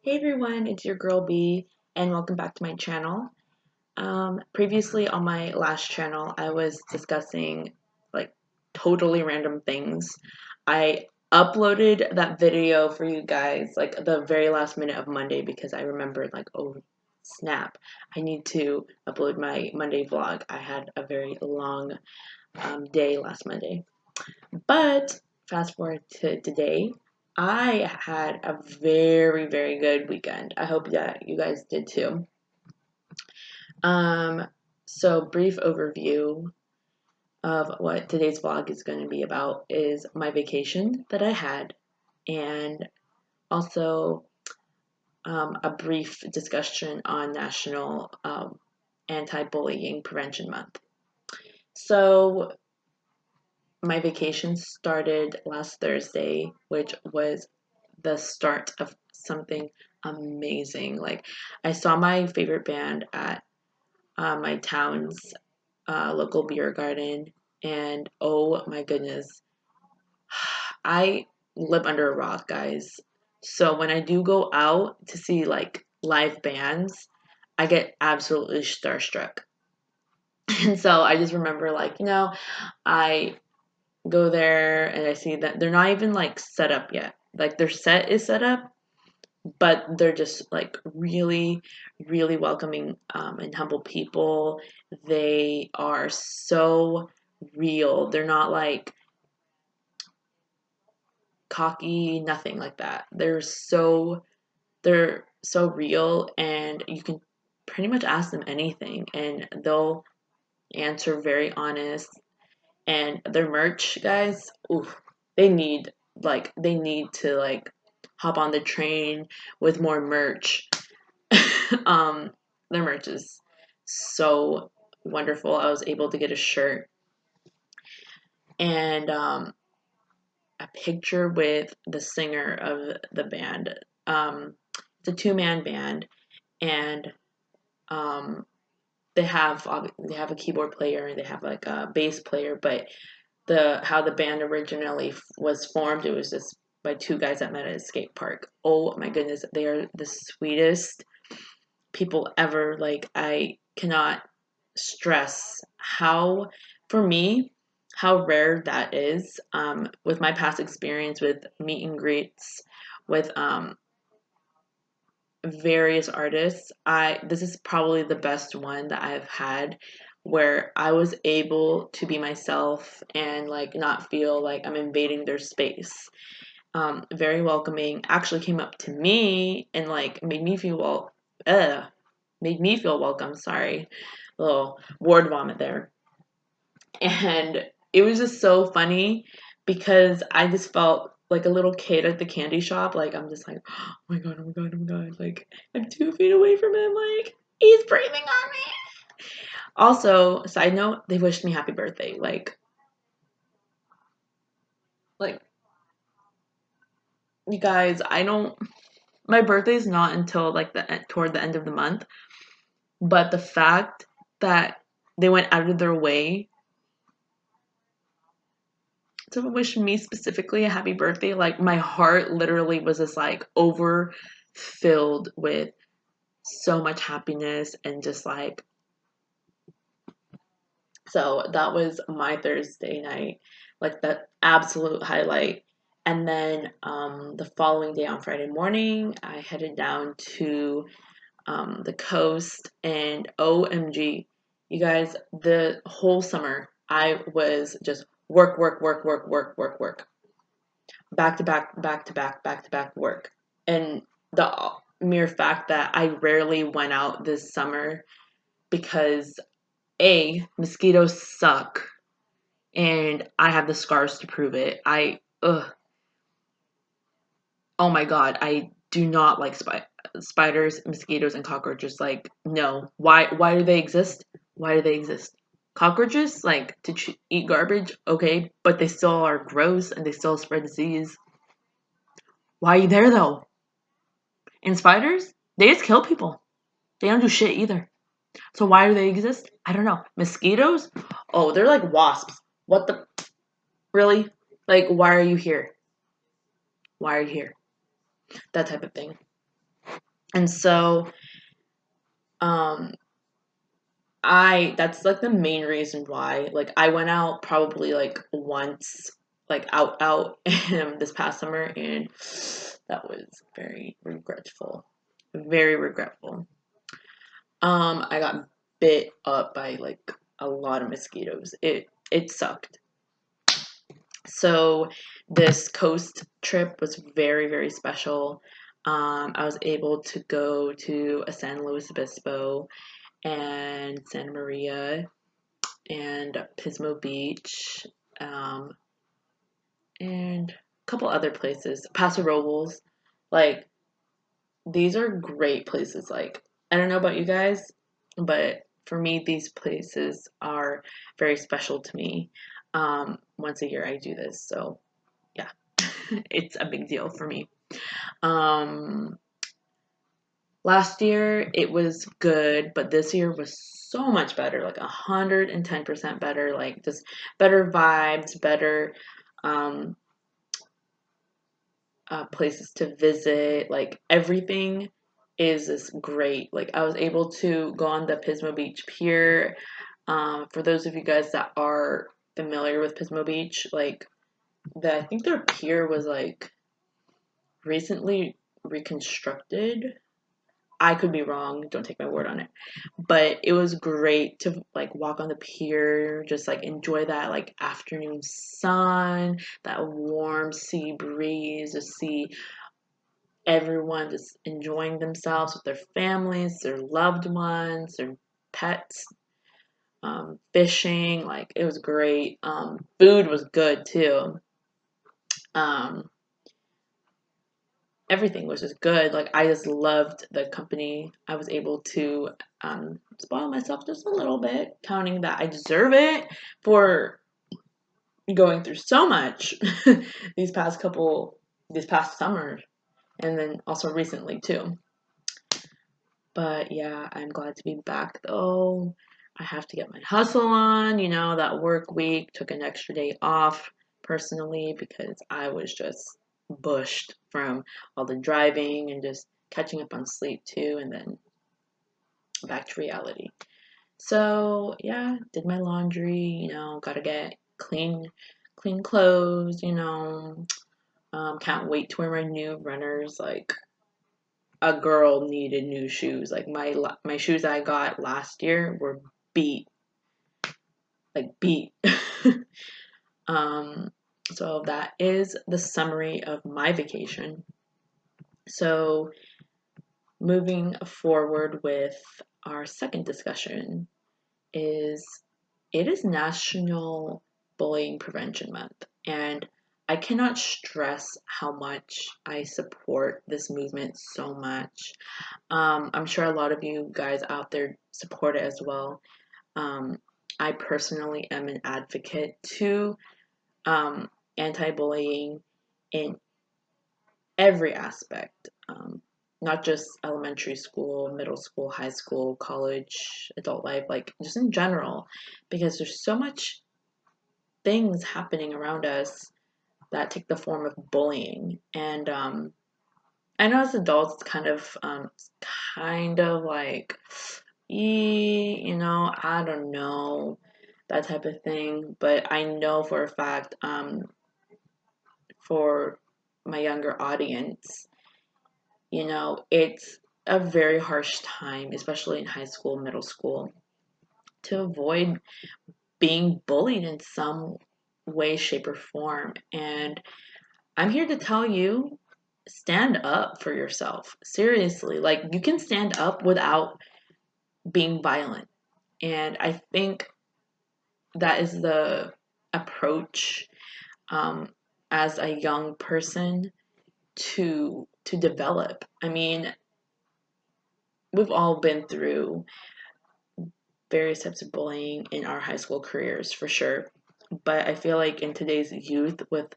Hey everyone, it's your girl B, and welcome back to my channel. Previously on my last channel, I was discussing like totally random things. I uploaded that video for you guys like the very last minute of Monday because I remembered like, oh snap, I need to upload my Monday vlog. I had a very long day last Monday. But fast forward to today, I had a very, very good weekend. I hope that you guys did too. Um, so brief overview of what today's vlog is going to be about is my vacation that I had, and also a brief discussion on National Anti-Bullying Prevention Month. So my vacation started last Thursday, which was the start of something amazing. Like, I saw my favorite band at my town's local beer garden, and oh my goodness, I live under a rock, guys. So when I do go out to see like live bands, I get absolutely starstruck. And so I just remember, like, I go there and I see that they're not even like set up yet. Like, their set is set up, but they're just like really, really welcoming and humble people. They are so real. They're not like cocky, nothing like that. They're so real, and you can pretty much ask them anything and they'll answer very honest. And their merch, guys, ooh, they need to like hop on the train with more merch. um, their merch is so wonderful. I was able to get a shirt and a picture with the singer of the band. It's a two-man band, and um, they have a keyboard player and they have like a bass player, but how the band originally was formed, it was just by two guys that met at a skate park. Oh my goodness, they are the sweetest people ever. Like, I cannot stress for me, how rare that is. With my past experience with meet and greets with various artists, I this is probably the best one that I've had, where I was able to be myself and like not feel like I'm invading their space. Very welcoming. Actually came up to me and like made me feel welcome. Sorry, a little word vomit there. And it was just so funny because I just felt like a little kid at the candy shop. Like, I'm just like, oh my god, oh my god, oh my god. Like, I'm 2 feet away from him. Like, he's breathing on me. Also, side note, they wished me happy birthday. Like you guys, I don't. My birthday's not until like toward the end of the month. But the fact that they went out of their way to wish me specifically a happy birthday, like my heart literally was just like overfilled with so much happiness and just like, so that was my Thursday night, like the absolute highlight. And then the following day on Friday morning, I headed down to the coast, and OMG, you guys, the whole summer I was just work, work, work, work, work, work, work, back to back, back to back, back to back work. And the mere fact that I rarely went out this summer because mosquitoes suck, and I have the scars to prove it. Oh my god, I do not like spiders, mosquitoes, and cockroaches. Like, no. Why do they exist? Why do they exist? Cockroaches, like, to eat garbage, okay, but they still are gross and they still spread disease. Why are you there though? And spiders, they just kill people. They don't do shit either. So why do they exist? I don't know. Mosquitoes? Oh, they're like wasps. What the? Really? Like, why are you here? Why are you here? That type of thing. And so that's like the main reason why. Like I went out probably like once, like out this past summer, and that was very regretful. Very regretful. I got bit up by like a lot of mosquitoes. It sucked. So this coast trip was very, very special. I was able to go to a San Luis Obispo and Santa Maria and Pismo Beach, um, and a couple other places. Paso Robles. Like, these are great places. Like, I don't know about you guys, but for me, these places are very special to me. Once a year, I do this. So, yeah, it's a big deal for me. Um, Last year it was good, but this year was so much better, like 110% better, like just better vibes, better um, places to visit, like everything is just great. Like I was able to go on the Pismo Beach Pier. For those of you guys that are familiar with Pismo Beach, like I think their pier was like recently reconstructed. I could be wrong, don't take my word on it. But it was great to like walk on the pier, just like enjoy that like afternoon sun, that warm sea breeze, to see everyone just enjoying themselves with their families, their loved ones, their pets, fishing. Like it was great. Food was good too. Um, Everything was just good. Like I just loved the company. I was able to spoil myself just a little bit, counting that I deserve it for going through so much these past summers, and then also recently too. But yeah, I'm glad to be back though. I have to get my hustle on. That work week took an extra day off personally because I was just bushed from all the driving and just catching up on sleep too, and then back to reality. So yeah, did my laundry, gotta get clean clothes, can't wait to wear my new runners. Like a girl needed new shoes. Like my shoes I got last year were beat, like beat. um, so that is the summary of my vacation. So moving forward with our second discussion is it is National Bullying Prevention Month, and I cannot stress how much I support this movement so much. I'm sure a lot of you guys out there support it as well. Um, I personally am an advocate to anti-bullying in every aspect, not just elementary school, middle school, high school, college, adult life, like just in general, because there's so much things happening around us that take the form of bullying. And I know as adults, it's kind of like, I don't know, that type of thing. But I know for a fact, for my younger audience, it's a very harsh time, especially in high school, middle school, to avoid being bullied in some way, shape, or form. And I'm here to tell you, stand up for yourself. Seriously, like you can stand up without being violent. And I think that is the approach, um, as a young person to develop. I mean, we've all been through various types of bullying in our high school careers for sure. But I feel like in today's youth, with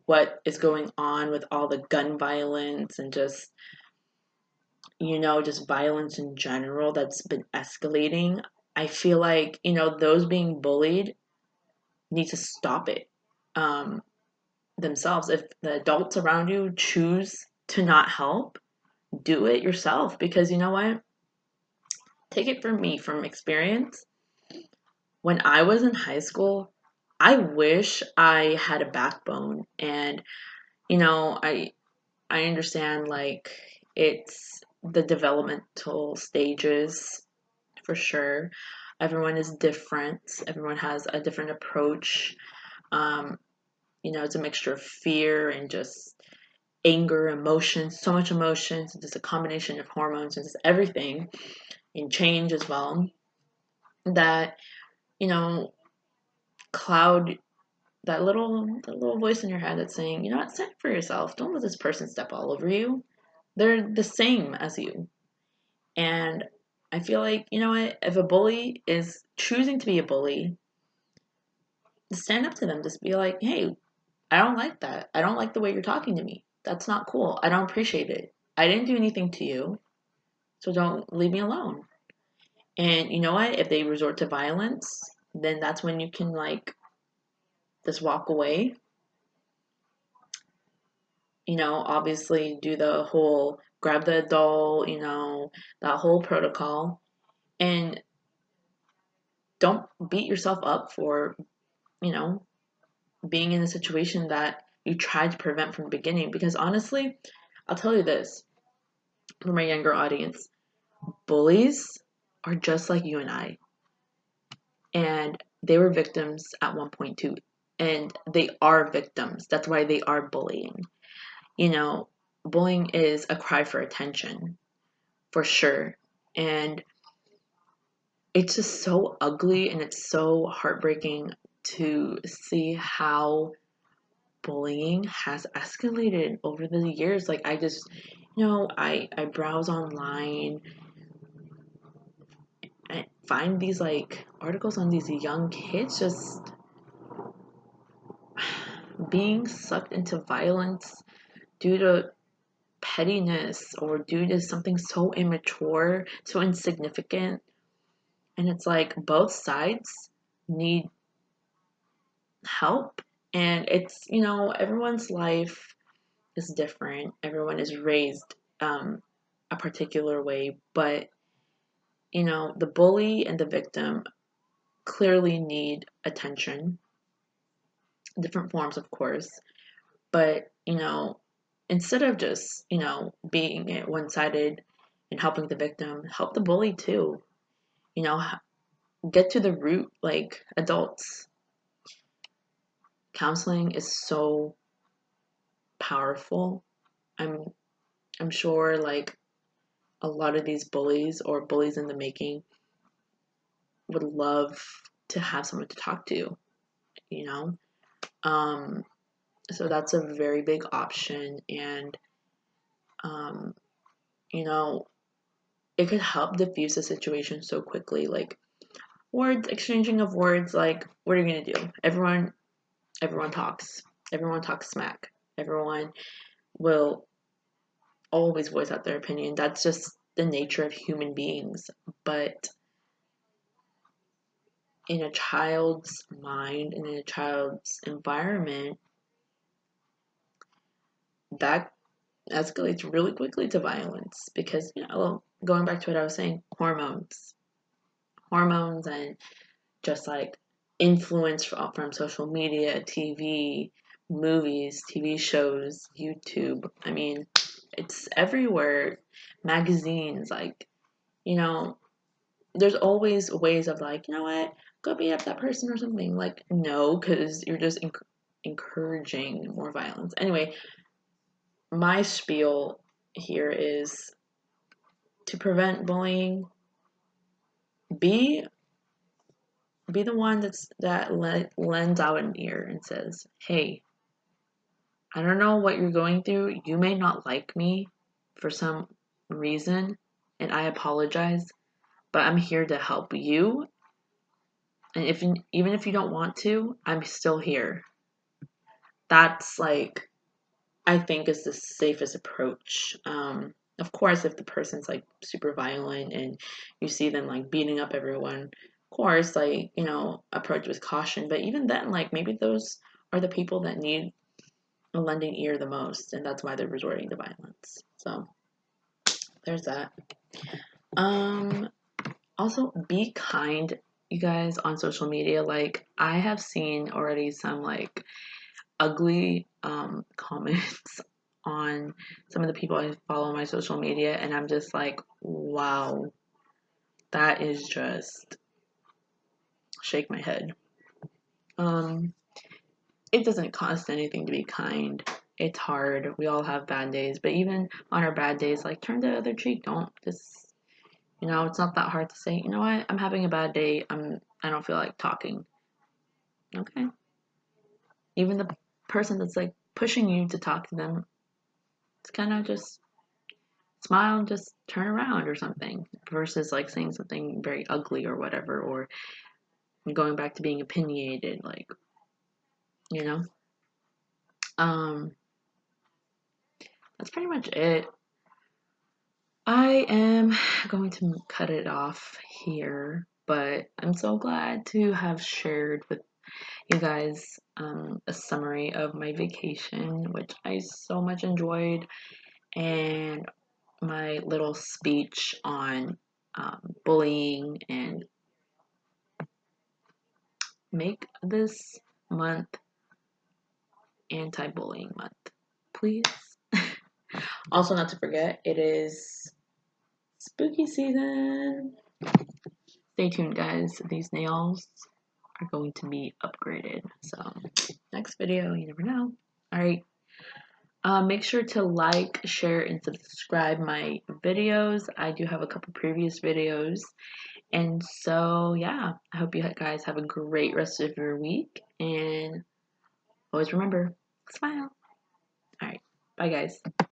what is going on with all the gun violence and just violence in general that's been escalating, I feel like, those being bullied need to stop it themselves. If the adults around you choose to not help, do it yourself, because you know what? Take it from me, from experience. When I was in high school, I wish I had a backbone. And you know, I understand like it's the developmental stages for sure. Everyone is different. Everyone has a different approach. Um, it's a mixture of fear and just anger, emotions, so much emotions, just a combination of hormones and just everything, and change as well. That, you know, cloud that little voice in your head that's saying, you know what, stand for yourself. Don't let this person step all over you. They're the same as you. And I feel like, you know what, if a bully is choosing to be a bully, stand up to them. Just be like, hey, I don't like that. I don't like the way you're talking to me. That's not cool. I don't appreciate it. I didn't do anything to you, so don't leave me alone. And you know what? If they resort to violence, then that's when you can like just walk away. Obviously do the whole grab the adult, that whole protocol. And don't beat yourself up for, you know, being in a situation that you tried to prevent from the beginning. Because honestly, I'll tell you this for my younger audience, bullies are just like you and I. And they were victims at one point too. And they are victims. That's why they are bullying. You know, bullying is a cry for attention, for sure. And it's just so ugly and it's so heartbreaking to see how bullying has escalated over the years. Like I just, I browse online, I find these like articles on these young kids just being sucked into violence due to pettiness or due to something so immature, so insignificant. And it's like both sides need help. And it's, everyone's life is different. Everyone is raised a particular way. But, the bully and the victim clearly need attention, different forms, of course. But, instead of just, being one sided and helping the victim, help the bully too. You know, get to the root. Like adults, counseling is so powerful. I'm sure like a lot of these bullies or bullies in the making would love to have someone to talk to, you know? Um, so that's a very big option. And, um, you know, it could help diffuse the situation so quickly. Like words, exchanging of words, like, what are you going to do? Everyone talks. Everyone talks smack. Everyone will always voice out their opinion. That's just the nature of human beings. But in a child's mind and in a child's environment, that escalates really quickly to violence because, going back to what I was saying, hormones and just like influence from social media, TV, movies, TV shows, YouTube. I mean, it's everywhere. Magazines, like, you know, there's always ways of like, you know what, go beat up that person or something. Like, no, because you're just encouraging more violence. Anyway, my spiel here is to prevent bullying. Be be the one that lends out an ear and says, "Hey, I don't know what you're going through. You may not like me for some reason, and I apologize, but I'm here to help you. And even if you don't want to, I'm still here." That's like I think is the safest approach. Of course, if the person's like super violent and you see them like beating up everyone, of course, like, approach with caution. But even then, like maybe those are the people that need a lending ear the most, and that's why they're resorting to violence. So there's that. Also, be kind, you guys, on social media. Like, I have seen already some like ugly comments on some of the people I follow on my social media, and I'm just like, wow, that is just shake my head. Um, it doesn't cost anything to be kind. It's hard. We all have bad days, but even on our bad days, like turn the other cheek. Don't just, it's not that hard to say, you know what, I'm having a bad day. I don't feel like talking. Okay. Even the person that's like pushing you to talk to them, it's kind of just smile and just turn around or something versus like saying something very ugly or whatever, or going back to being opinionated, like, you know. Um, that's pretty much it. I am going to cut it off here, but I'm so glad to have shared with you guys a summary of my vacation, which I so much enjoyed, and my little speech on bullying, and make this month anti-bullying month, please. Also, not to forget, it is spooky season. Stay tuned, guys. These nails are going to be upgraded. So, next video, you never know. All right. Make sure to like, share, and subscribe my videos. I do have a couple previous videos. And so, yeah, I hope you guys have a great rest of your week. And always remember, smile. All right. Bye, guys.